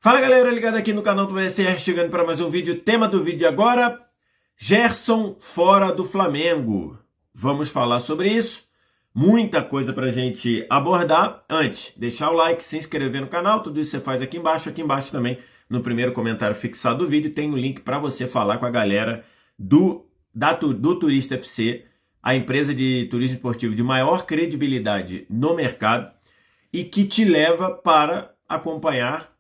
Fala galera, ligado aqui no canal do VSR, chegando para mais um vídeo. Tema do vídeo agora, Gerson fora do Flamengo. Vamos falar sobre isso, muita coisa para a gente abordar. Antes, deixar o like, se inscrever no canal, tudo isso você faz aqui embaixo. Aqui embaixo também, no primeiro comentário fixado do vídeo, tem um link para você falar com a galera do Turista FC, a empresa de turismo esportivo de maior credibilidade no mercado e que te leva para acompanhar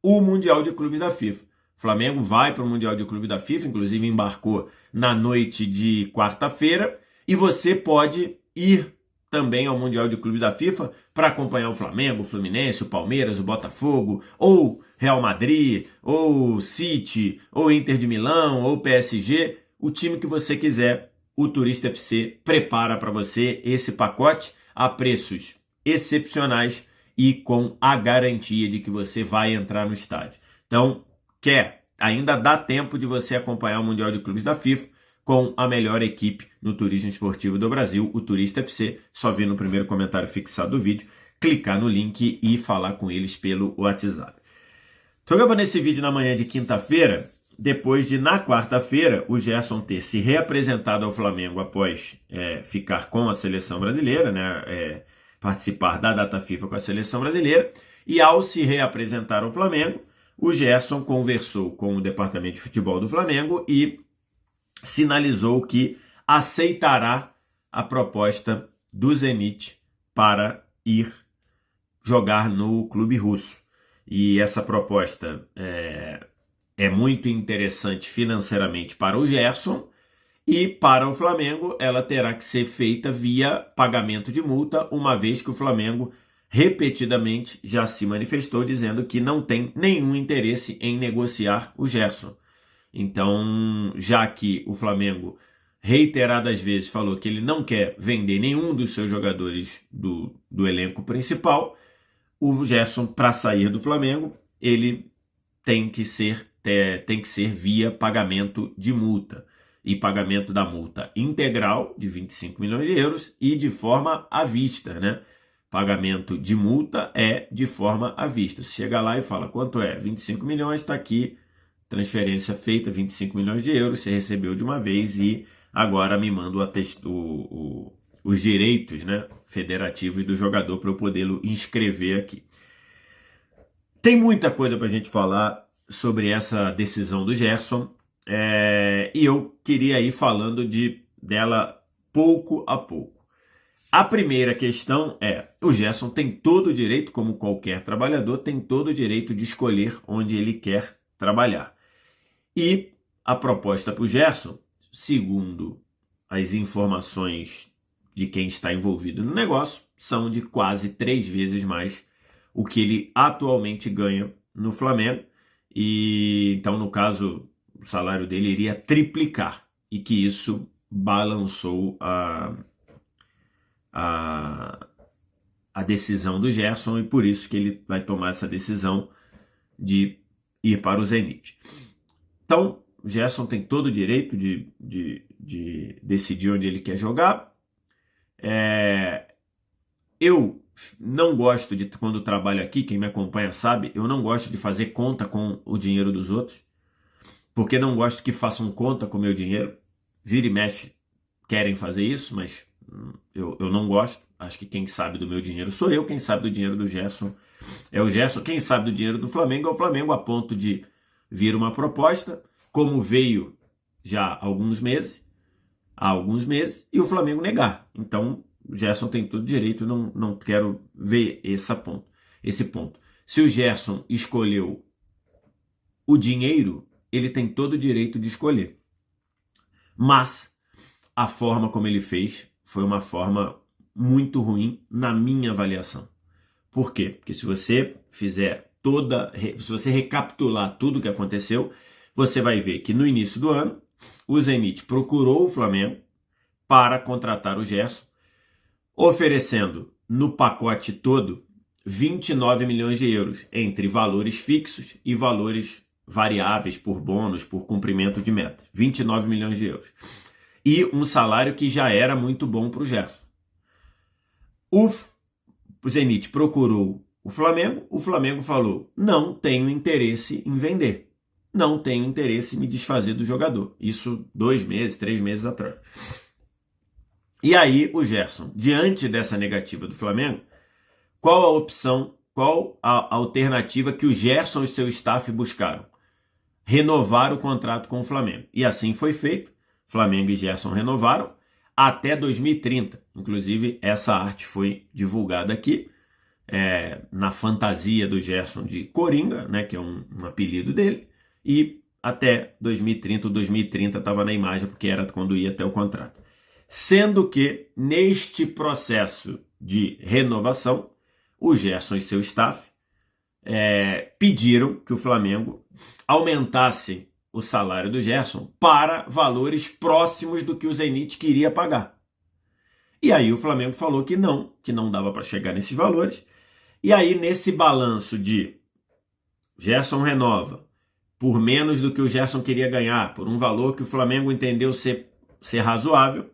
o Mundial de Clubes da FIFA. O Flamengo vai para o Mundial de Clubes da FIFA, inclusive embarcou na noite de quarta-feira, e você pode ir também ao Mundial de Clubes da FIFA para acompanhar o Flamengo, o Fluminense, o Palmeiras, o Botafogo, ou Real Madrid, ou City, ou Inter de Milão, ou PSG, o time que você quiser. O Turista FC prepara para você esse pacote a preços excepcionais e com a garantia de que você vai entrar no estádio. Então, ainda dá tempo de você acompanhar o Mundial de Clubes da FIFA com a melhor equipe no turismo esportivo do Brasil, o Turista FC. Só vir no primeiro comentário fixado do vídeo, clicar no link e falar com eles pelo WhatsApp. Estou gravando esse vídeo na manhã de quinta-feira, depois de, na quarta-feira, o Gerson ter se reapresentado ao Flamengo após ficar com a seleção brasileira, né? Participar da data FIFA com a seleção brasileira, e ao se reapresentar ao Flamengo, o Gerson conversou com o departamento de futebol do Flamengo e sinalizou que aceitará a proposta do Zenit para ir jogar no clube russo. E essa proposta é muito interessante financeiramente para o Gerson, e para o Flamengo, ela terá que ser feita via pagamento de multa, uma vez que o Flamengo repetidamente já se manifestou dizendo que não tem nenhum interesse em negociar o Gerson. Então, já que o Flamengo reiteradas vezes falou que ele não quer vender nenhum dos seus jogadores do elenco principal, o Gerson, para sair do Flamengo, ele tem que ser via pagamento de multa. E pagamento da multa integral de 25 milhões de euros e de forma à vista, né? Pagamento de multa é de forma à vista. Você chega lá e fala, quanto é? 25 milhões, está aqui, transferência feita, 25 milhões de euros, você recebeu de uma vez e agora me manda os direitos, né, federativos do jogador para eu podê-lo inscrever aqui. Tem muita coisa para a gente falar sobre essa decisão do Gerson. E eu queria ir falando dela pouco a pouco. A primeira questão o Gerson tem todo o direito, como qualquer trabalhador, tem todo o direito de escolher onde ele quer trabalhar. E a proposta para o Gerson, segundo as informações de quem está envolvido no negócio, são de quase 3 vezes mais o que ele atualmente ganha no Flamengo. E então, no caso, o salário dele iria triplicar, e que isso balançou a decisão do Gerson, e por isso que ele vai tomar essa decisão de ir para o Zenit. Então, o Gerson tem todo o direito de decidir onde ele quer jogar. Eu não gosto de, quando trabalho aqui, quem me acompanha sabe, eu não gosto de fazer conta com o dinheiro dos outros, porque não gosto que façam conta com o meu dinheiro. Vira e mexe querem fazer isso, mas eu não gosto. Acho que quem sabe do meu dinheiro sou eu, quem sabe do dinheiro do Gerson é o Gerson, quem sabe do dinheiro do Flamengo é o Flamengo, a ponto de vir uma proposta, como veio já há alguns meses, e o Flamengo negar. Então, o Gerson tem todo direito, não quero ver esse ponto. Se o Gerson escolheu o dinheiro, ele tem todo o direito de escolher. Mas a forma como ele fez foi uma forma muito ruim na minha avaliação. Por quê? Porque se você se você recapitular tudo o que aconteceu, você vai ver que no início do ano, o Zenit procurou o Flamengo para contratar o Gerson, oferecendo no pacote todo 29 milhões de euros, entre valores fixos e valores variáveis por bônus, por cumprimento de metas. 29 milhões de euros. E um salário que já era muito bom para o Gerson. O Zenit procurou o Flamengo falou, não tenho interesse em vender. Não tenho interesse em me desfazer do jogador. Isso 2 meses, 3 meses atrás. E aí o Gerson, diante dessa negativa do Flamengo, qual a opção, qual a alternativa que o Gerson e seu staff buscaram? Renovar o contrato com o Flamengo. E assim foi feito. Flamengo e Gerson renovaram até 2030. Inclusive, essa arte foi divulgada aqui, na fantasia do Gerson de Coringa, né, que é um apelido dele, e até 2030, o 2030 estava na imagem, porque era quando ia até o contrato. Sendo que, neste processo de renovação, o Gerson e seu staff pediram que o Flamengo aumentasse o salário do Gerson para valores próximos do que o Zenit queria pagar. E aí o Flamengo falou que não dava para chegar nesses valores. E aí, nesse balanço de Gerson renova por menos do que o Gerson queria ganhar, por um valor que o Flamengo entendeu ser razoável,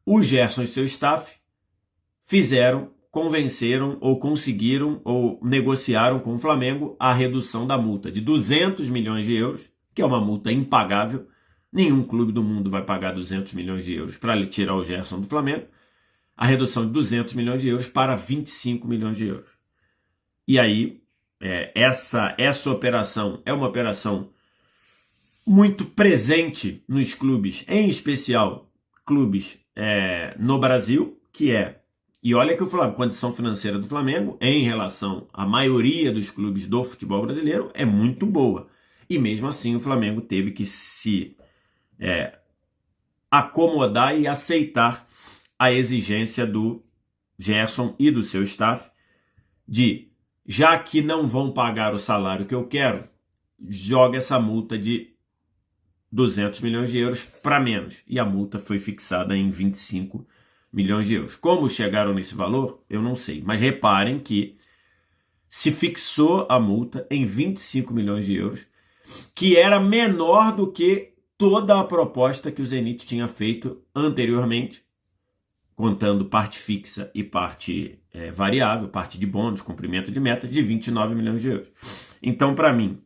o Gerson e seu staff convenceram ou conseguiram ou negociaram com o Flamengo a redução da multa de 200 milhões de euros, que é uma multa impagável. Nenhum clube do mundo vai pagar 200 milhões de euros para tirar o Gerson do Flamengo. A redução de 200 milhões de euros para 25 milhões de euros. E aí, essa operação é uma operação muito presente nos clubes, em especial clubes no Brasil, e olha que a condição financeira do Flamengo, em relação à maioria dos clubes do futebol brasileiro, é muito boa. E mesmo assim o Flamengo teve que se acomodar e aceitar a exigência do Gerson e do seu staff de, já que não vão pagar o salário que eu quero, joga essa multa de 200 milhões de euros para menos. E a multa foi fixada em 25 milhões de euros. Como chegaram nesse valor, eu não sei. Mas reparem que se fixou a multa em 25 milhões de euros, que era menor do que toda a proposta que o Zenit tinha feito anteriormente, contando parte fixa e parte variável, parte de bônus, cumprimento de metas, de 29 milhões de euros. Então, para mim,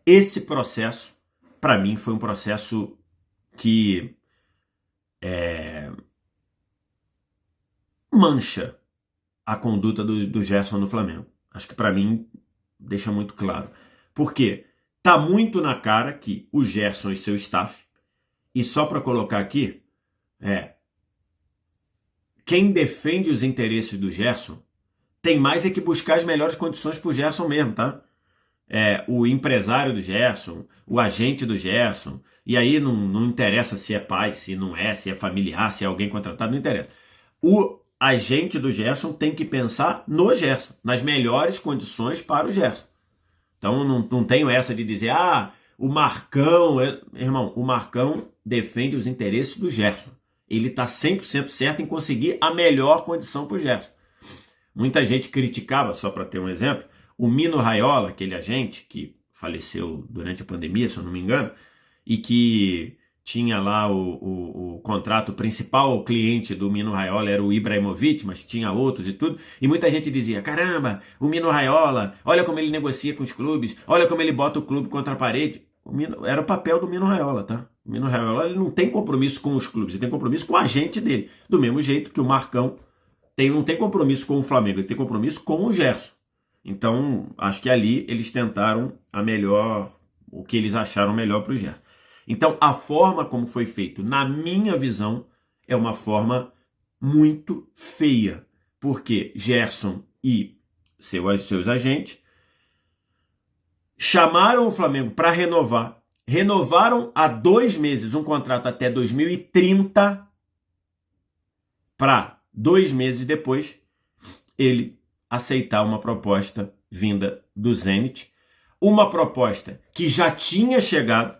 esse processo, para mim, foi um processo que mancha a conduta do Gerson no Flamengo. Acho que, para mim, deixa muito claro. Por quê? Tá muito na cara que o Gerson e seu staff, e só para colocar aqui, quem defende os interesses do Gerson tem mais que buscar as melhores condições para o Gerson mesmo, tá? O empresário do Gerson, o agente do Gerson, e aí não interessa se é pai, se não é, se é familiar, se é alguém contratado, não interessa. O agente do Gerson tem que pensar no Gerson, nas melhores condições para o Gerson. Então não tenho essa de dizer, o Marcão... Irmão, o Marcão defende os interesses do Gerson. Ele está 100% certo em conseguir a melhor condição para o Gerson. Muita gente criticava, só para ter um exemplo, o Mino Raiola, aquele agente que faleceu durante a pandemia, se eu não me engano, e que tinha lá o contrato principal, o cliente do Mino Raiola era o Ibrahimovic, mas tinha outros e tudo, e muita gente dizia, caramba, o Mino Raiola, olha como ele negocia com os clubes, olha como ele bota o clube contra a parede. Era o papel do Mino Raiola, tá? O Mino Raiola, ele não tem compromisso com os clubes, ele tem compromisso com o agente dele, do mesmo jeito que o Marcão não tem compromisso com o Flamengo, ele tem compromisso com o Gerson. Então, acho que ali eles tentaram o que eles acharam melhor para o Gerson. Então, a forma como foi feito, na minha visão, é uma forma muito feia, porque Gerson e seus agentes chamaram o Flamengo para renovaram há 2 meses um contrato até 2030, para 2 meses depois ele aceitar uma proposta vinda do Zenit, uma proposta que já tinha chegado,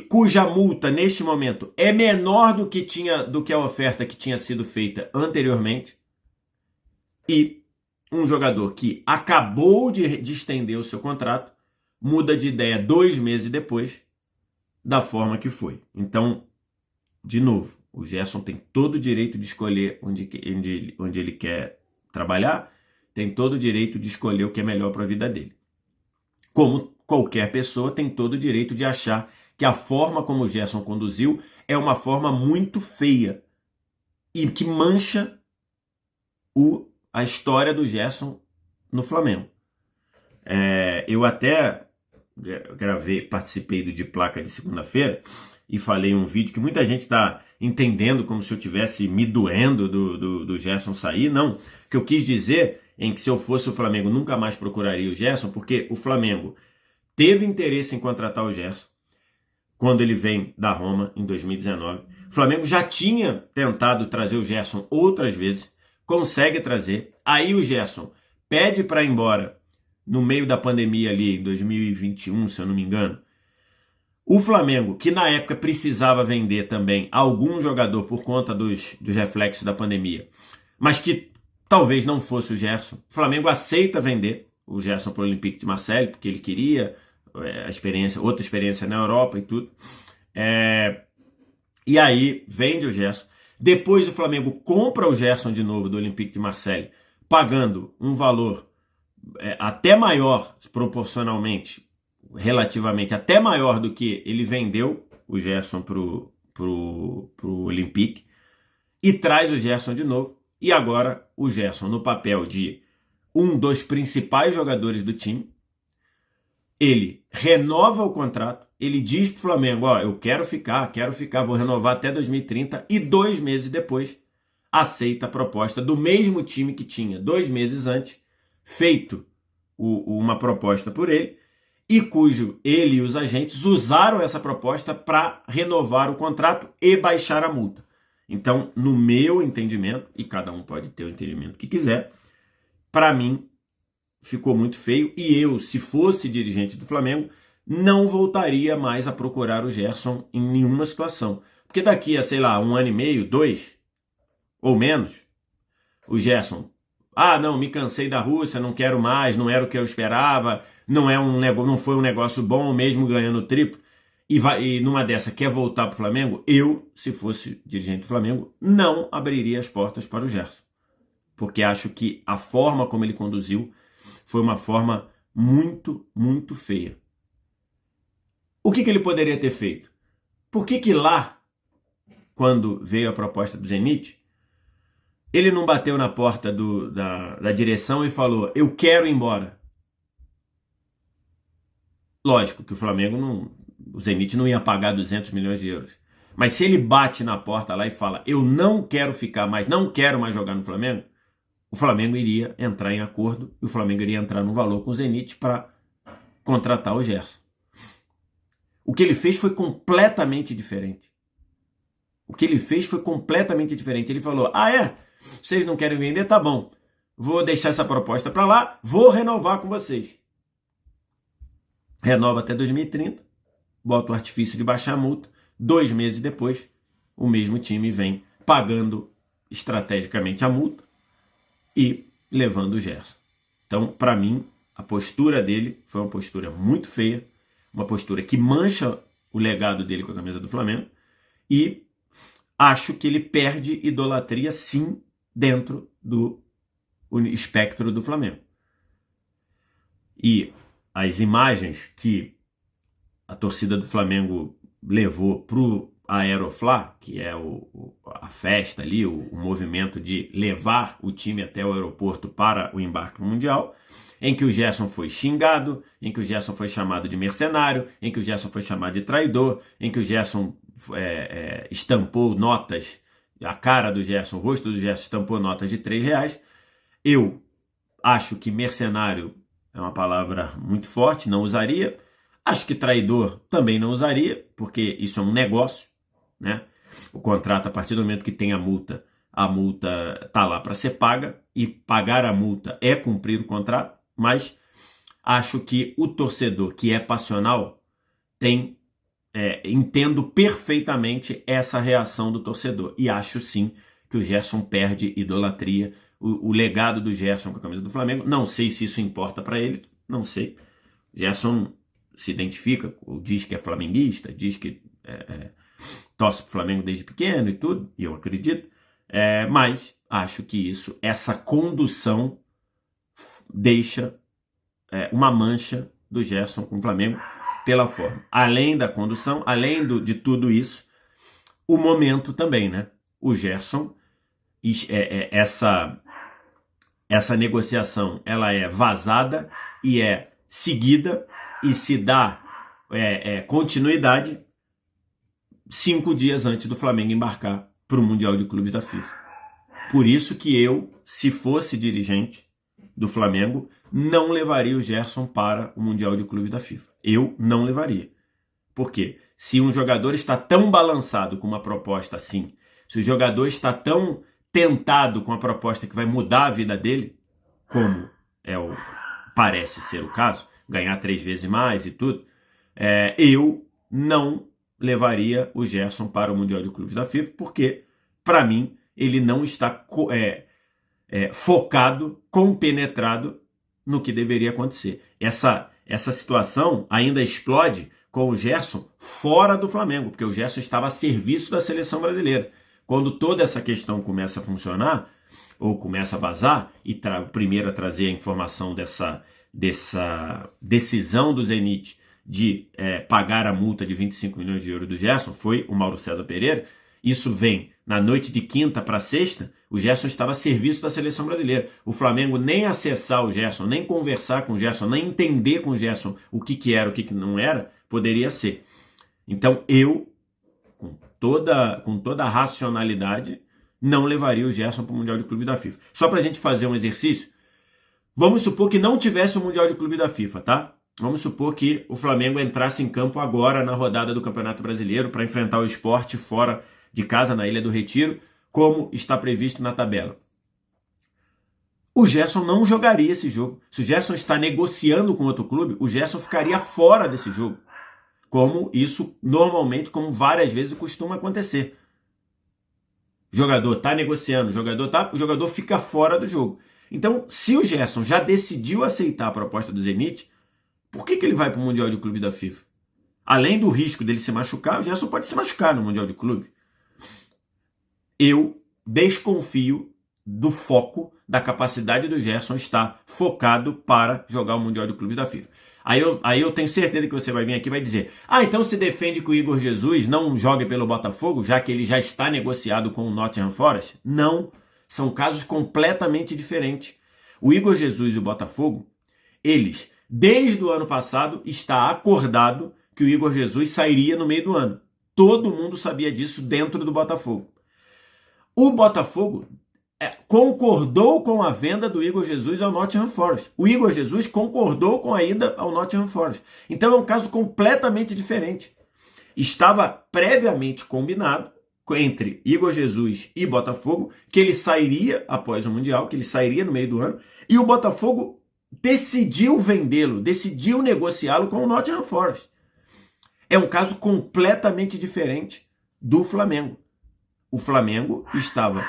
cuja multa neste momento é menor do que a oferta que tinha sido feita anteriormente, e um jogador que acabou de estender o seu contrato muda de ideia 2 meses depois da forma que foi. Então, de novo, o Gerson tem todo o direito de escolher onde ele quer trabalhar, tem todo o direito de escolher o que é melhor para a vida dele. Como qualquer pessoa tem todo o direito de achar que a forma como o Gerson conduziu é uma forma muito feia e que mancha a história do Gerson no Flamengo. Eu até participei do De Placa de segunda-feira e falei em um vídeo que muita gente está entendendo como se eu tivesse me doendo do Gerson sair. Não, o que eu quis dizer é que se eu fosse o Flamengo nunca mais procuraria o Gerson, porque o Flamengo teve interesse em contratar o Gerson quando ele vem da Roma em 2019. O Flamengo já tinha tentado trazer o Gerson outras vezes, consegue trazer. Aí o Gerson pede para ir embora no meio da pandemia ali, em 2021, se eu não me engano. O Flamengo, que na época precisava vender também algum jogador por conta dos reflexos da pandemia, mas que talvez não fosse o Gerson, o Flamengo aceita vender o Gerson para o Olympique de Marseille, porque ele queria outra experiência na Europa e tudo. E aí vende o Gerson. Depois o Flamengo compra o Gerson de novo do Olympique de Marseille, pagando um valor até maior, proporcionalmente, relativamente, até maior do que ele vendeu o Gerson pro Olympique, e traz o Gerson de novo. E agora o Gerson no papel de um dos principais jogadores do time, ele renova o contrato, ele diz pro Flamengo, eu quero ficar, vou renovar até 2030, e 2 meses depois aceita a proposta do mesmo time que tinha 2 meses antes feito uma proposta por ele, e cujo ele e os agentes usaram essa proposta para renovar o contrato e baixar a multa. Então, no meu entendimento, e cada um pode ter o entendimento que quiser, para mim ficou muito feio, e eu, se fosse dirigente do Flamengo, não voltaria mais a procurar o Gerson em nenhuma situação. Porque daqui a, 1 ano e meio, 2, ou menos, o Gerson, não, me cansei da Rússia, não quero mais, não era o que eu esperava, não foi um negócio bom, mesmo ganhando o triplo, e numa dessa quer voltar para o Flamengo, eu, se fosse dirigente do Flamengo, não abriria as portas para o Gerson. Porque acho que a forma como ele conduziu foi uma forma muito, muito feia. O que ele poderia ter feito? Por que lá, quando veio a proposta do Zenit, ele não bateu na porta da direção e falou, eu quero ir embora? Lógico que o Flamengo o Zenit não ia pagar 200 milhões de euros. Mas se ele bate na porta lá e fala, eu não quero ficar mais, não quero mais jogar no Flamengo, o Flamengo iria entrar em acordo e o Flamengo iria entrar no valor com o Zenit para contratar o Gerson. O que ele fez foi completamente diferente. Ele falou, vocês não querem vender? Tá bom. Vou deixar essa proposta para lá, vou renovar com vocês. Renova até 2030, bota o artifício de baixar a multa. 2 meses depois, o mesmo time vem pagando estrategicamente a multa e levando o Gerson. Então, para mim, a postura dele foi uma postura muito feia, uma postura que mancha o legado dele com a camisa do Flamengo, e acho que ele perde idolatria, sim, dentro do espectro do Flamengo. E as imagens que a torcida do Flamengo levou para o Aeroflá, que é a festa ali, o movimento de levar o time até o aeroporto para o embarque mundial, em que o Gerson foi xingado, em que o Gerson foi chamado de mercenário, em que o Gerson foi chamado de traidor, em que o Gerson estampou notas, a cara do Gerson, o rosto do Gerson estampou notas de R$3. Eu acho que mercenário é uma palavra muito forte, não usaria. Acho que traidor também não usaria, porque isso é um negócio, né? O contrato, a partir do momento que tem a multa está lá para ser paga, e pagar a multa é cumprir o contrato, mas acho que o torcedor que é passional entendo perfeitamente essa reação do torcedor, e acho sim que o Gerson perde idolatria, o legado do Gerson com a camisa do Flamengo. Não sei se isso importa para ele, não sei. Gerson se identifica, diz que é flamenguista, diz que torce pro Flamengo desde pequeno e tudo, e eu acredito, Mas acho que essa condução deixa uma mancha do Gerson com o Flamengo pela forma. Além da condução, além de tudo isso, o momento também, né? O Gerson, essa negociação, ela é vazada e é seguida e se dá continuidade 5 dias antes do Flamengo embarcar para o Mundial de Clubes da FIFA. Por isso que eu, se fosse dirigente do Flamengo, não levaria o Gerson para o Mundial de Clubes da FIFA. Eu não levaria. Por quê? Se um jogador está tão balançado com uma proposta assim, se o jogador está tão tentado com a proposta que vai mudar a vida dele, como parece ser o caso, ganhar 3 vezes mais e tudo, eu não levaria o Gerson para o Mundial de Clubes da FIFA, porque, para mim, ele não está focado, compenetrado no que deveria acontecer. Essa situação ainda explode com o Gerson fora do Flamengo, porque o Gerson estava a serviço da seleção brasileira. Quando toda essa questão começa a funcionar, ou começa a vazar, e primeiro a trazer a informação dessa decisão do Zenit de pagar a multa de 25 milhões de euros do Gerson, foi o Mauro César Pereira. Isso vem na noite de quinta para sexta, o Gerson estava a serviço da seleção brasileira. O Flamengo nem acessar o Gerson, nem conversar com o Gerson, nem entender com o Gerson o que era, o que não era, poderia ser. Então eu, com toda a racionalidade, não levaria o Gerson para o Mundial de Clube da FIFA. Só para a gente fazer um exercício, vamos supor que não tivesse o Mundial de Clube da FIFA, tá? Vamos supor que o Flamengo entrasse em campo agora na rodada do Campeonato Brasileiro para enfrentar o Sport fora de casa, na Ilha do Retiro, como está previsto na tabela. O Gerson não jogaria esse jogo. Se o Gerson está negociando com outro clube, o Gerson ficaria fora desse jogo. Como isso normalmente, como várias vezes costuma acontecer. O jogador está negociando, o jogador fica fora do jogo. Então, se o Gerson já decidiu aceitar a proposta do Zenit, por que ele vai para o Mundial de Clube da FIFA? Além do risco dele se machucar, o Gerson pode se machucar no Mundial de Clube. Eu desconfio do foco, da capacidade do Gerson estar focado para jogar o Mundial de Clube da FIFA. Aí eu tenho certeza que você vai vir aqui e vai dizer: então se defende que o Igor Jesus não jogue pelo Botafogo, já que ele já está negociado com o Nottingham Forest? Não, são casos completamente diferentes. O Igor Jesus e o Botafogo, eles, desde o ano passado, está acordado que o Igor Jesus sairia no meio do ano. Todo mundo sabia disso dentro do Botafogo. O Botafogo concordou com a venda do Igor Jesus ao Nottingham Forest. O Igor Jesus concordou com a ida ao Nottingham Forest. Então é um caso completamente diferente. Estava previamente combinado entre Igor Jesus e Botafogo que ele sairia após o Mundial, que ele sairia no meio do ano, e o Botafogo decidiu vendê-lo, decidiu negociá-lo com o Nottingham Forest. É um caso completamente diferente do Flamengo. O Flamengo estava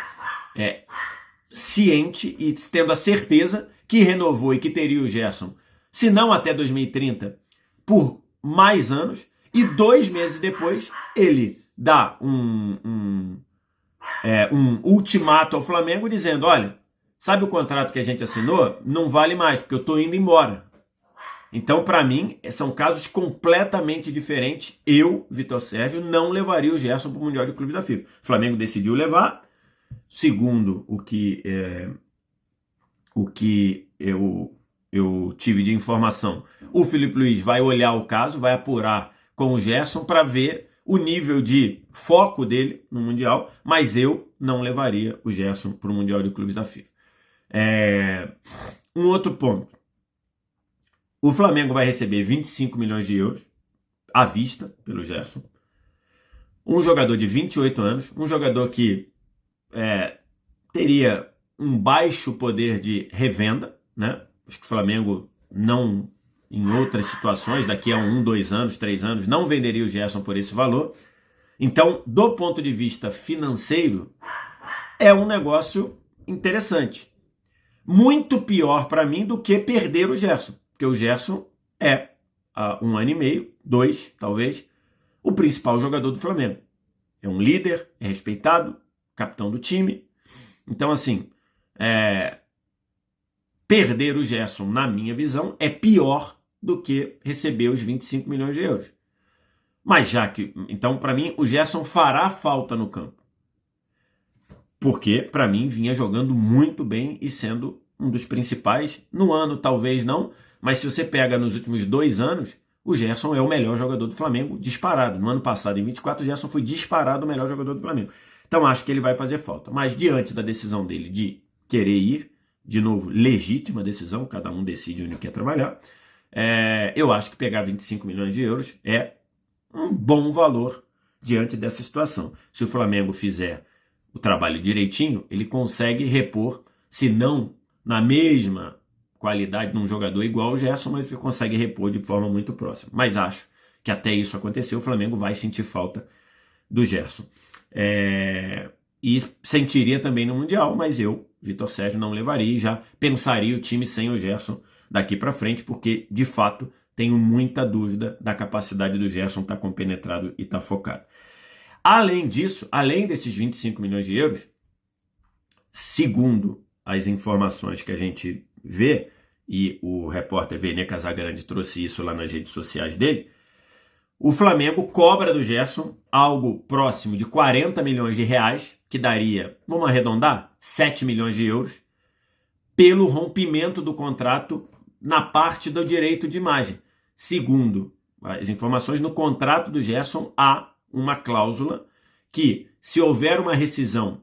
ciente e tendo a certeza que renovou e que teria o Gerson, se não até 2030, por mais anos, e 2 meses depois ele dá um ultimato ao Flamengo dizendo: olha, sabe o contrato que a gente assinou? Não vale mais, porque eu estou indo embora. Então, para mim, são casos completamente diferentes. Eu, Vitor Sérgio, não levaria o Gerson para o Mundial de Clube da FIFA. O Flamengo decidiu levar. Segundo o que eu tive de informação, o Felipe Luiz vai olhar o caso, vai apurar com o Gerson para ver o nível de foco dele no Mundial, mas eu não levaria o Gerson para o Mundial de Clubes da FIFA. Um outro ponto. O Flamengo vai receber 25 milhões de euros à vista pelo Gerson. Um jogador de 28 anos, um jogador que teria um baixo poder de revenda, né? Acho que o Flamengo não, em outras situações, daqui a 1, 2 anos, 3 anos, não venderia o Gerson por esse valor. Então, do ponto de vista financeiro, é um negócio interessante. Muito pior para mim do que perder o Gerson. Porque o Gerson é, há 1 ano e meio, 2 talvez, o principal jogador do Flamengo. É um líder, é respeitado, capitão do time, Então, assim, perder o Gerson, na minha visão, é pior do que receber os 25 milhões de euros. Mas já que... Então, para mim, o Gerson fará falta no campo. Porque, para mim, vinha jogando muito bem e sendo um dos principais. No ano, talvez não, mas se você pega nos últimos 2 anos, o Gerson é o melhor jogador do Flamengo, disparado. No ano passado, em 24, o Gerson foi disparado o melhor jogador do Flamengo. Então, acho que ele vai fazer falta. Mas, diante da decisão dele de querer ir, de novo, legítima decisão, cada um decide onde quer trabalhar, eu acho que pegar 25 milhões de euros é um bom valor diante dessa situação. Se o Flamengo fizer o trabalho direitinho, ele consegue repor, se não na mesma qualidade de um jogador igual ao Gerson, mas ele consegue repor de forma muito próxima. Mas acho que até isso acontecer, o Flamengo vai sentir falta do Gerson. E sentiria também no Mundial, mas eu, Vitor Sérgio, não levaria e já pensaria o time sem o Gerson daqui para frente, porque, de fato, tenho muita dúvida da capacidade do Gerson estar compenetrado e estar focado. Além disso, além desses 25 milhões de euros, segundo as informações que a gente vê, e o repórter Vene Casagrande trouxe isso lá nas redes sociais dele, o Flamengo cobra do Gerson algo próximo de 40 milhões de reais, que daria, vamos arredondar, 7 milhões de euros, pelo rompimento do contrato na parte do direito de imagem. Segundo as informações, no contrato do Gerson há uma cláusula que, se houver uma rescisão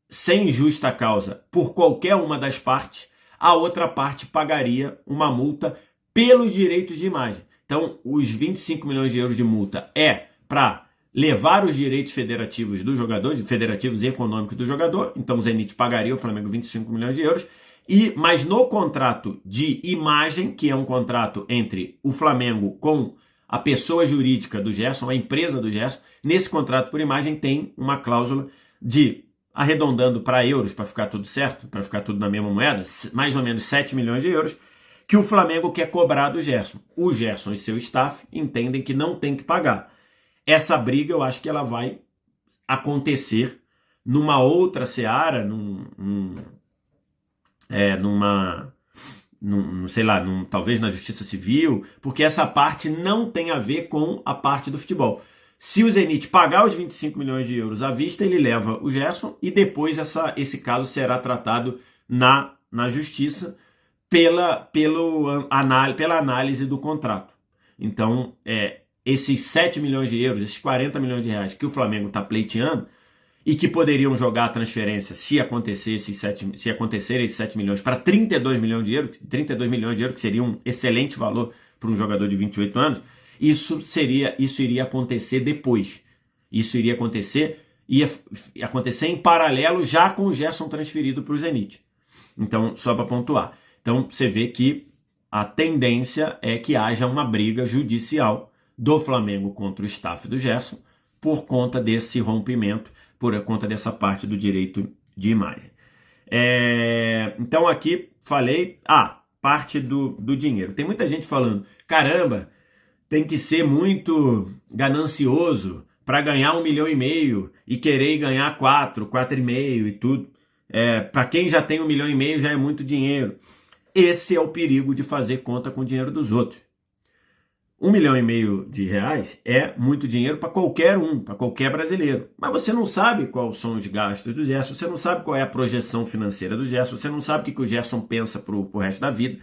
sem justa causa por qualquer uma das partes, a outra parte pagaria uma multa pelos direitos de imagem. Então, os 25 milhões de euros de multa é para levar os direitos federativos do jogador, federativos e econômicos do jogador. Então, o Zenit pagaria ao Flamengo 25 milhões de euros. Mas no contrato de imagem, que é um contrato entre o Flamengo com a pessoa jurídica do Gerson, a empresa do Gerson, nesse contrato por imagem tem uma cláusula de, arredondando para euros, para ficar tudo certo, para ficar tudo na mesma moeda, mais ou menos 7 milhões de euros, que o Flamengo quer cobrar do Gerson. O Gerson e seu staff entendem que não tem que pagar. Essa briga, eu acho que ela vai acontecer numa outra seara, talvez na Justiça Civil, porque essa parte não tem a ver com a parte do futebol. Se o Zenit pagar os 25 milhões de euros à vista, ele leva o Gerson e depois esse caso será tratado na Justiça pela análise do contrato. Então, esses 7 milhões de euros, esses 40 milhões de reais que o Flamengo está pleiteando, e que poderiam jogar a transferência se acontecerem esses 7 milhões para 32 milhões de euros, que seria um excelente valor para um jogador de 28 anos, isso iria acontecer depois. Isso ia acontecer em paralelo já com o Gerson transferido para o Zenit. Então, só para pontuar. Então, você vê que a tendência é que haja uma briga judicial do Flamengo contra o staff do Gerson por conta desse rompimento, por conta dessa parte do direito de imagem. Então aqui falei, parte do dinheiro. Tem muita gente falando, caramba, tem que ser muito ganancioso para ganhar 1,5 milhão e querer ganhar 4,5 e tudo. Para quem já tem 1,5 milhão já é muito dinheiro. Esse é o perigo de fazer conta com o dinheiro dos outros. 1,5 milhão de reais é muito dinheiro para qualquer para qualquer brasileiro. Mas você não sabe quais são os gastos do Gerson, você não sabe qual é a projeção financeira do Gerson, você não sabe o que o Gerson pensa para o resto da vida.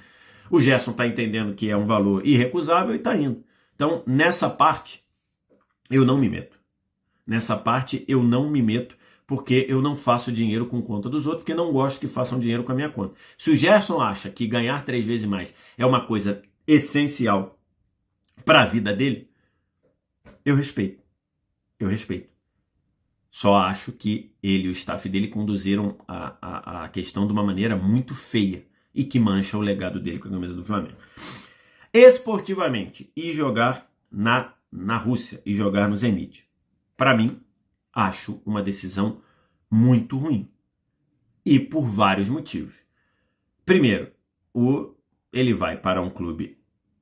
O Gerson está entendendo que é um valor irrecusável e está indo. Então, nessa parte, eu não me meto. Porque eu não faço dinheiro com conta dos outros, porque não gosto que façam dinheiro com a minha conta. Se o Gerson acha que ganhar 3 vezes mais é uma coisa essencial para a vida dele, eu respeito. Só acho que ele e o staff dele conduziram a questão de uma maneira muito feia e que mancha o legado dele com a camisa do Flamengo. Esportivamente, e jogar na Rússia, e jogar no Zenit, para mim, acho uma decisão muito ruim. E por vários motivos. Primeiro, ele vai para um clube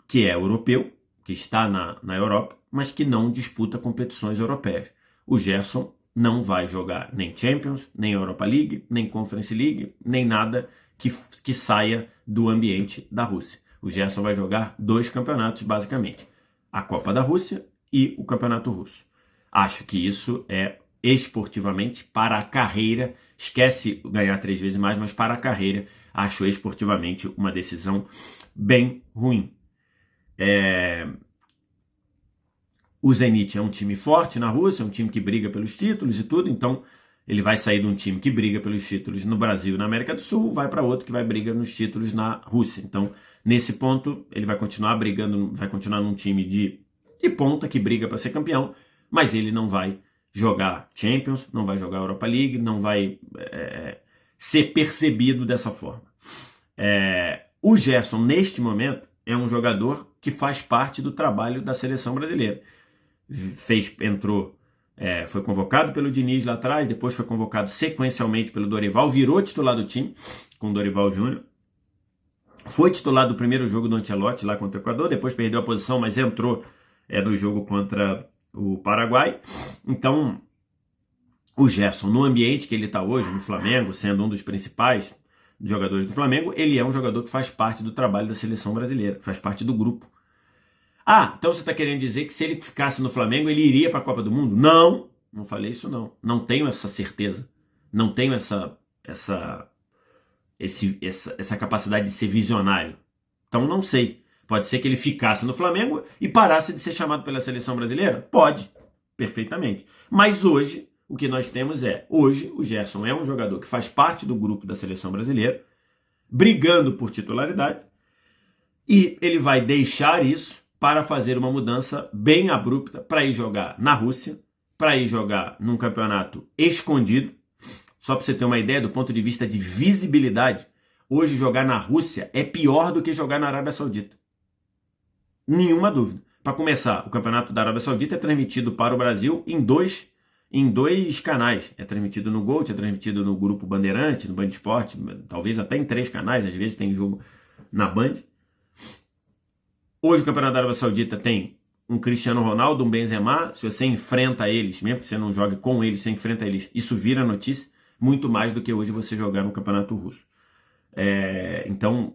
que é europeu, que está na Europa, mas que não disputa competições europeias. O Gerson não vai jogar nem Champions, nem Europa League, nem Conference League, nem nada que saia do ambiente da Rússia. O Gerson vai jogar 2 campeonatos, basicamente. A Copa da Rússia e o Campeonato Russo. Acho que isso é esportivamente para a carreira, esquece ganhar 3 vezes mais, mas para a carreira, acho esportivamente uma decisão bem ruim. O Zenit é um time forte na Rússia, é um time que briga pelos títulos e tudo, então ele vai sair de um time que briga pelos títulos no Brasil e na América do Sul, vai para outro que vai brigar nos títulos na Rússia. Então, nesse ponto, ele vai continuar brigando, vai continuar num time de ponta que briga para ser campeão, mas ele não vai jogar Champions, não vai jogar Europa League, não vai ser percebido dessa forma. O Gerson, neste momento, é um jogador que faz parte do trabalho da seleção brasileira. Foi convocado pelo Diniz lá atrás, depois foi convocado sequencialmente pelo Dorival, virou titular do time com o Dorival Júnior. Foi titular do primeiro jogo do Ancelotti lá contra o Equador, depois perdeu a posição, mas entrou no jogo contra o Paraguai. Então, o Gerson, no ambiente que ele está hoje, no Flamengo, sendo um dos principais jogadores do Flamengo, ele é um jogador que faz parte do trabalho da seleção brasileira, faz parte do grupo. Então você está querendo dizer que se ele ficasse no Flamengo, ele iria para a Copa do Mundo? Não, não falei isso não. Não tenho essa certeza. Não tenho essa capacidade de ser visionário. Então não sei. Pode ser que ele ficasse no Flamengo e parasse de ser chamado pela seleção brasileira? Pode, perfeitamente. Mas hoje, o que nós temos hoje o Gerson é um jogador que faz parte do grupo da seleção brasileira, brigando por titularidade, e ele vai deixar isso para fazer uma mudança bem abrupta para ir jogar na Rússia, para ir jogar num campeonato escondido. Só para você ter uma ideia do ponto de vista de visibilidade, hoje jogar na Rússia é pior do que jogar na Arábia Saudita. Nenhuma dúvida. Para começar, o campeonato da Arábia Saudita é transmitido para o Brasil em dois canais. É transmitido no Gol, é transmitido no Grupo Bandeirante, no Band Esporte, talvez até em 3 canais, às vezes tem jogo na Band. Hoje o campeonato da Arábia Saudita tem um Cristiano Ronaldo, um Benzema. Se você enfrenta eles, mesmo que você não jogue com eles, você enfrenta eles, isso vira notícia, muito mais do que hoje você jogar no campeonato russo. Então,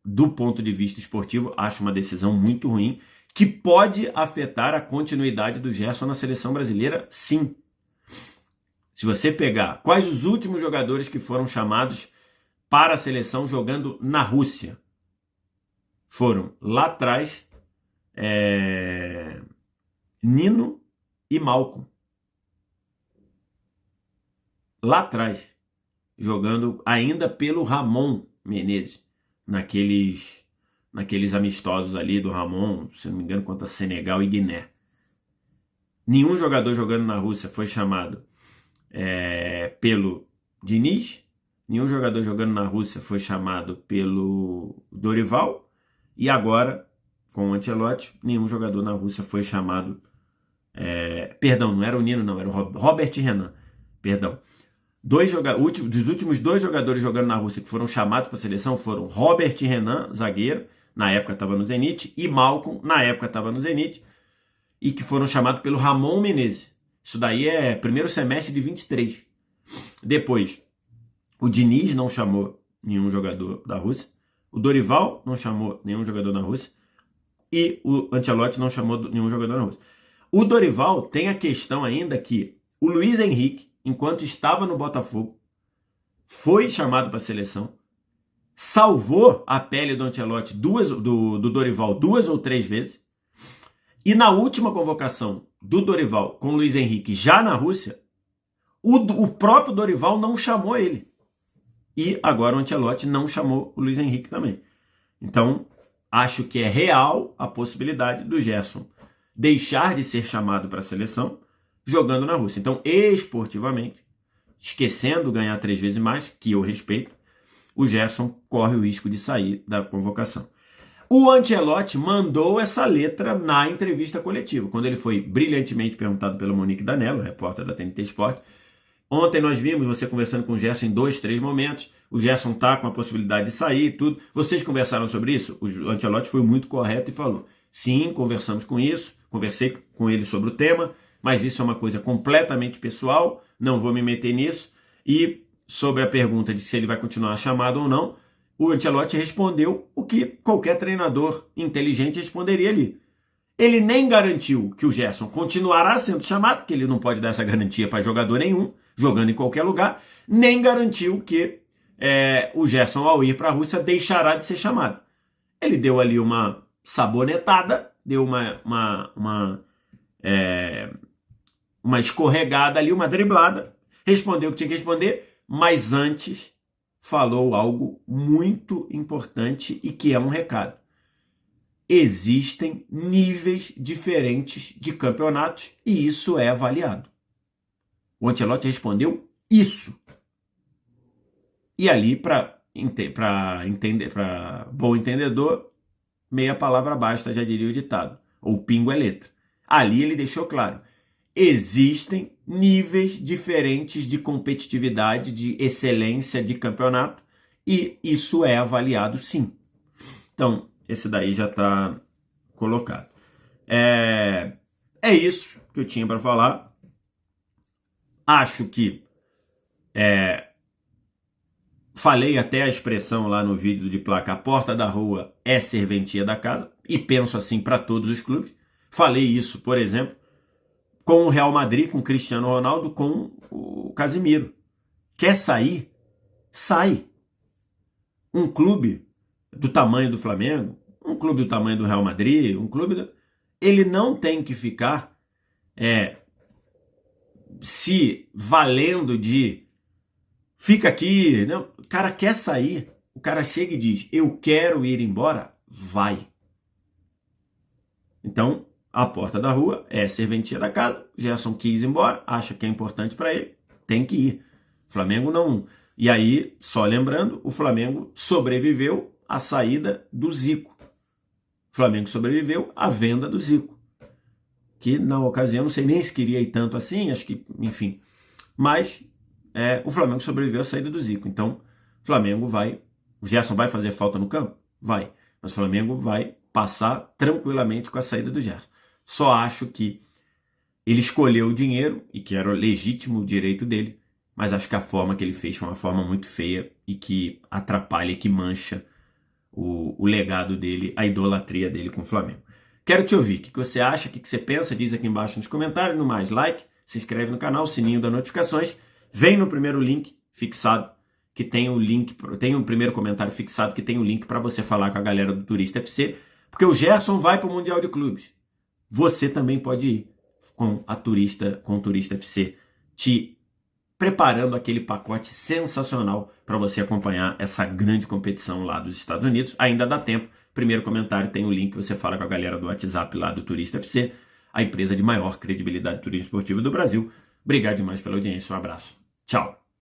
do ponto de vista esportivo, acho uma decisão muito ruim, que pode afetar a continuidade do Gerson na seleção brasileira, sim. Se você pegar quais os últimos jogadores que foram chamados para a seleção jogando na Rússia, foram lá atrás Nino e Malcom. Lá atrás, jogando ainda pelo Ramon Menezes, naqueles amistosos ali do Ramon, se não me engano, contra Senegal e Guiné. Nenhum jogador jogando na Rússia foi chamado pelo Diniz, nenhum jogador jogando na Rússia foi chamado pelo Dorival, e agora, com o Ancelotti, nenhum jogador na Rússia foi chamado... Perdão, não era o Nino, não, era o Robert Renan. Perdão. Dos últimos 2 jogadores jogando na Rússia que foram chamados para a seleção foram Robert Renan, zagueiro, na época estava no Zenit, e Malcom, na época estava no Zenit, e que foram chamados pelo Ramon Menezes. Isso daí é primeiro semestre de 23. Depois, o Diniz não chamou nenhum jogador da Rússia, o Dorival não chamou nenhum jogador na Rússia, e o Ancelotti não chamou nenhum jogador na Rússia. O Dorival tem a questão ainda que o Luiz Henrique, enquanto estava no Botafogo, foi chamado para a seleção, salvou a pele do Ancelotti, do Dorival 2 ou 3 vezes, e na última convocação do Dorival com o Luiz Henrique já na Rússia, o próprio Dorival não chamou ele. E agora o Ancelotti não chamou o Luiz Henrique também. Então, acho que é real a possibilidade do Gerson deixar de ser chamado para a seleção jogando na Rússia. Então, esportivamente, esquecendo ganhar 3 vezes mais, que eu respeito, o Gerson corre o risco de sair da convocação. O Ancelotti mandou essa letra na entrevista coletiva, quando ele foi brilhantemente perguntado pela Monique Danello, repórter da TNT Sport. Ontem nós vimos você conversando com o Gerson em 2, 3 momentos. O Gerson está com a possibilidade de sair e tudo. Vocês conversaram sobre isso? O Ancelotti foi muito correto e falou: sim, conversamos com isso. Conversei com ele sobre o tema. mas isso é uma coisa completamente pessoal, não vou me meter nisso. E sobre a pergunta de se ele vai continuar chamado ou não, o Ancelotti respondeu o que qualquer treinador inteligente responderia ali. Ele nem garantiu que o Gerson continuará sendo chamado, porque ele não pode dar essa garantia para jogador nenhum, jogando em qualquer lugar, nem garantiu que o Gerson, ao ir para a Rússia, deixará de ser chamado. Ele deu ali uma sabonetada, deu uma escorregada ali, uma driblada, respondeu o que tinha que responder, mas antes falou algo muito importante e que é um recado. Existem níveis diferentes de campeonatos e isso é avaliado. O Ancelotti respondeu isso. E ali, para bom entendedor, meia palavra basta, já diria o ditado. Ou pingo é letra. Ali ele deixou claro. Existem níveis diferentes de competitividade, de excelência de campeonato e isso é avaliado sim. Então, esse daí já está colocado. É isso que eu tinha para falar. Acho que falei até a expressão lá no vídeo de placa, a porta da rua é serventia da casa, e penso assim para todos os clubes. Falei isso, por exemplo, com o Real Madrid, com o Cristiano Ronaldo, com o Casemiro. Quer sair? Sai. Um clube do tamanho do Flamengo, um clube do tamanho do Real Madrid, ele não tem que ficar se valendo de fica aqui. Não, o cara quer sair, o cara chega e diz, eu quero ir embora, vai. Então, a porta da rua é serventia da casa. Gerson quis ir embora, acha que é importante para ele, tem que ir. O Flamengo não... E aí, só lembrando, o Flamengo sobreviveu à saída do Zico. O Flamengo sobreviveu à venda do Zico. Que na ocasião, não sei nem se queria ir tanto assim, acho que, enfim. Mas o Flamengo sobreviveu à saída do Zico. Então, o Flamengo vai... O Gerson vai fazer falta no campo? Vai. Mas o Flamengo vai passar tranquilamente com a saída do Gerson. Só acho que ele escolheu o dinheiro, e que era o legítimo direito dele, mas acho que a forma que ele fez foi uma forma muito feia e que atrapalha, que mancha o legado dele, a idolatria dele com o Flamengo. Quero te ouvir. O que você acha? O que você pensa? Diz aqui embaixo nos comentários. No mais, like, se inscreve no canal, sininho das notificações. Vem no primeiro link fixado, que tem o link, tem um primeiro comentário fixado que tem o link para você falar com a galera do Turista FC, porque o Gerson vai para o Mundial de Clubes. Você também pode ir com o Turista FC, te preparando aquele pacote sensacional para você acompanhar essa grande competição lá dos Estados Unidos. Ainda dá tempo. Primeiro comentário tem o link, você fala com a galera do WhatsApp lá do Turista FC, a empresa de maior credibilidade do turismo esportivo do Brasil. Obrigado demais pela audiência, um abraço. Tchau.